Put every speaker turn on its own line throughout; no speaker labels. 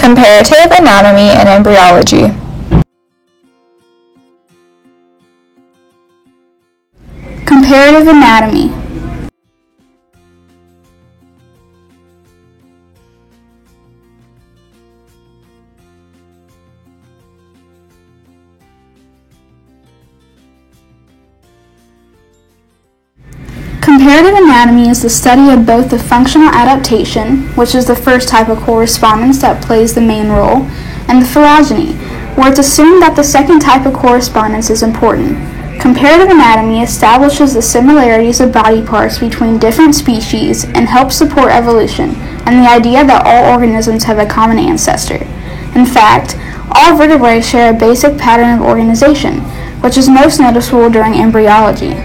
Comparative anatomy and embryology.
Comparative anatomy. Comparative anatomy is the study of both the functional adaptation, which is the first type of correspondence that plays the main role, and the phylogeny, where it's assumed that the second type of correspondence is important. Comparative anatomy establishes the similarities of body parts between different species and helps support evolution and the idea that all organisms have a common ancestor. In fact, all vertebrae share a basic pattern of organization, which is most noticeable during embryology.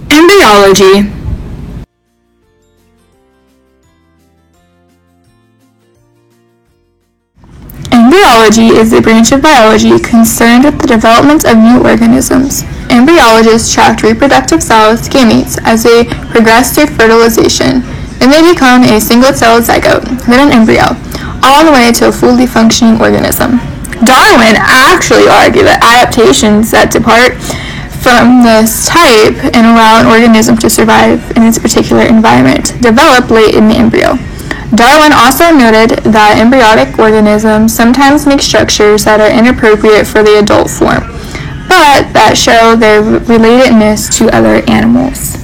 Embryology. Embryology is the branch of biology concerned with the development of new organisms. Embryologists track reproductive cells, gametes, as they progress through fertilization. Then they become a single-celled zygote, then an embryo, all on the way to a fully functioning organism. Darwin actually argued that adaptations that depart from this type and allow an organism to survive in its particular environment develop late in the embryo. Darwin also noted that embryonic organisms sometimes make structures that are inappropriate for the adult form, but that show their relatedness to other animals.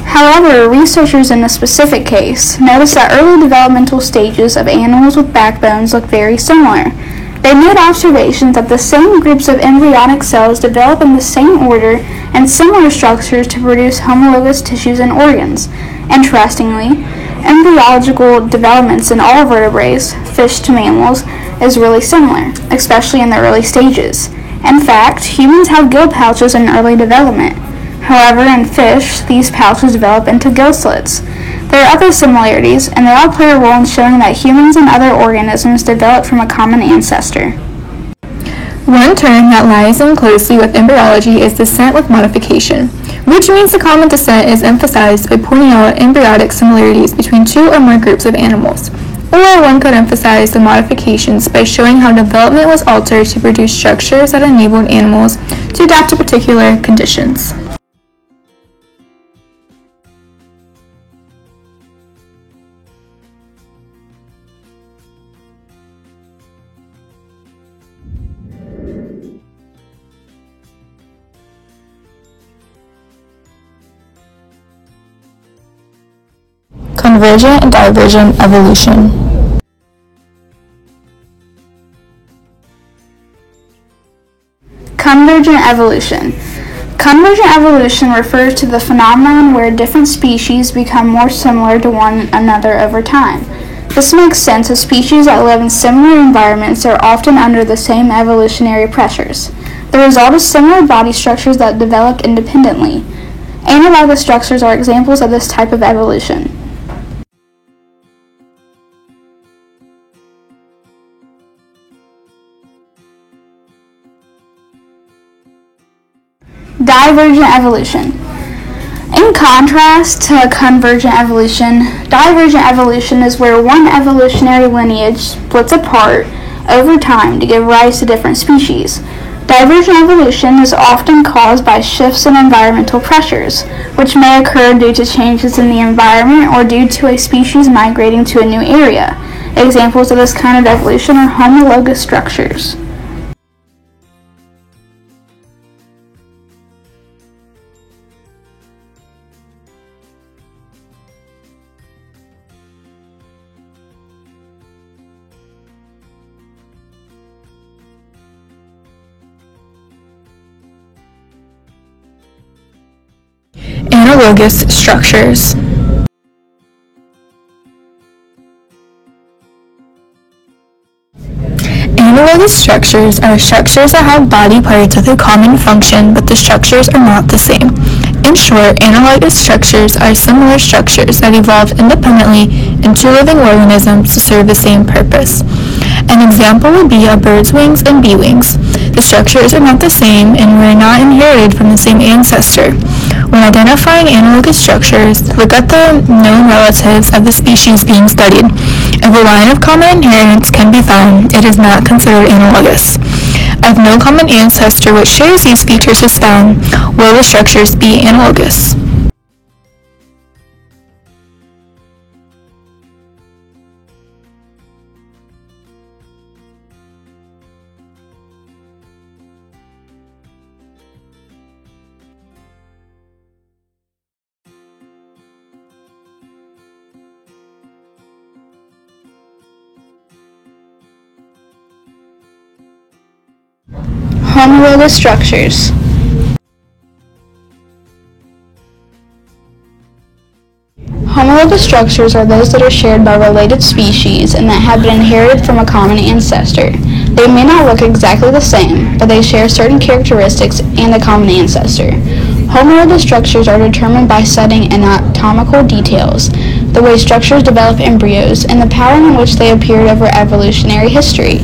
However, researchers in this specific case noticed that early developmental stages of animals with backbones look very similar. They made observations that the same groups of embryonic cells develop in the same order and similar structures to produce homologous tissues and organs. Interestingly, embryological developments in all vertebrates, fish to mammals, is really similar, especially in the early stages. In fact, humans have gill pouches in early development. However, in fish, these pouches develop into gill slits. There are other similarities, and they all play a role in showing that humans and other organisms developed from a common ancestor.
One term that lies in closely with embryology is descent with modification, which means the common descent is emphasized by pointing out embryonic similarities between two or more groups of animals. Or one could emphasize the modifications by showing how development was altered to produce structures that enabled animals to adapt to particular conditions. Convergent and divergent evolution.
Convergent evolution. Convergent evolution refers to the phenomenon where different species become more similar to one another over time. This makes sense as species that live in similar environments are often under the same evolutionary pressures. The result is similar body structures that developed independently. Analogous structures are examples of this type of evolution. Divergent evolution. In contrast to convergent evolution, divergent evolution is where one evolutionary lineage splits apart over time to give rise to different species. Divergent evolution is often caused by shifts in environmental pressures, which may occur due to changes in the environment or due to a species migrating to a new area. Examples of this kind of evolution are homologous structures.
Analogous structures. Analogous Analogous structures are structures that have body parts with a common function, but the structures are not the same. In short, analogous structures are similar structures that evolved independently in two living organisms to serve the same purpose. An example would be a bird's wings and bee wings. The structures are not the same and were not inherited from the same ancestor. When identifying analogous structures, look at the known relatives of the species being studied. If a line of common inheritance can be found, it is not considered analogous. If no common ancestor which shares these features is found, will the structures be analogous?
Homologous structures. Homologous structures are those that are shared by related species and that have been inherited from a common ancestor. They may not look exactly the same, but they share certain characteristics and a common ancestor. Homologous structures are determined by studying anatomical details, the way structures develop embryos, and the pattern in which they appeared over evolutionary history.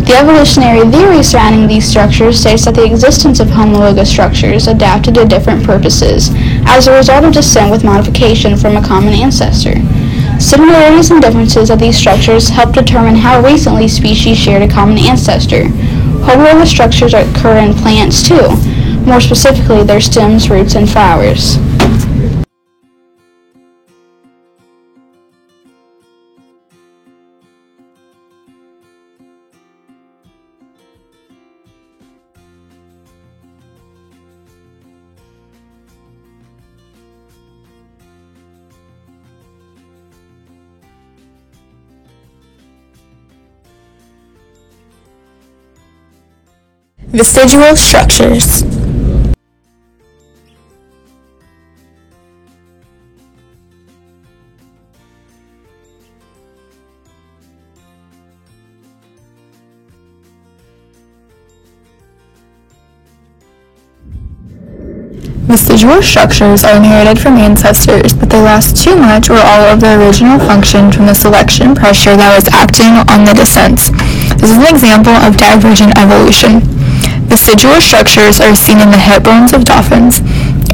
The evolutionary theory surrounding these structures states that the existence of homologous structures adapted to different purposes as a result of descent with modification from a common ancestor. Similarities and differences of these structures help determine how recently species shared a common ancestor. Homologous structures occur in plants too, more specifically their stems, roots, and flowers.
Vestigial structures. Vestigial structures are inherited from ancestors, but they lost too much or all of their original function from the selection pressure that was acting on the descent. This is an example of divergent evolution. Vestigial structures are seen in the hip bones of dolphins.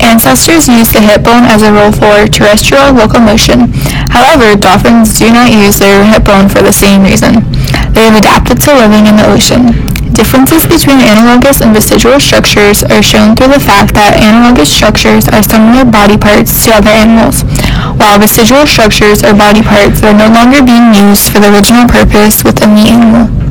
Ancestors used the hip bone as a role for terrestrial locomotion. However, dolphins do not use their hip bone for the same reason. They have adapted to living in the ocean. Differences between analogous and vestigial structures are shown through the fact that analogous structures are similar body parts to other animals, while vestigial structures are body parts that are no longer being used for the original purpose within the animal.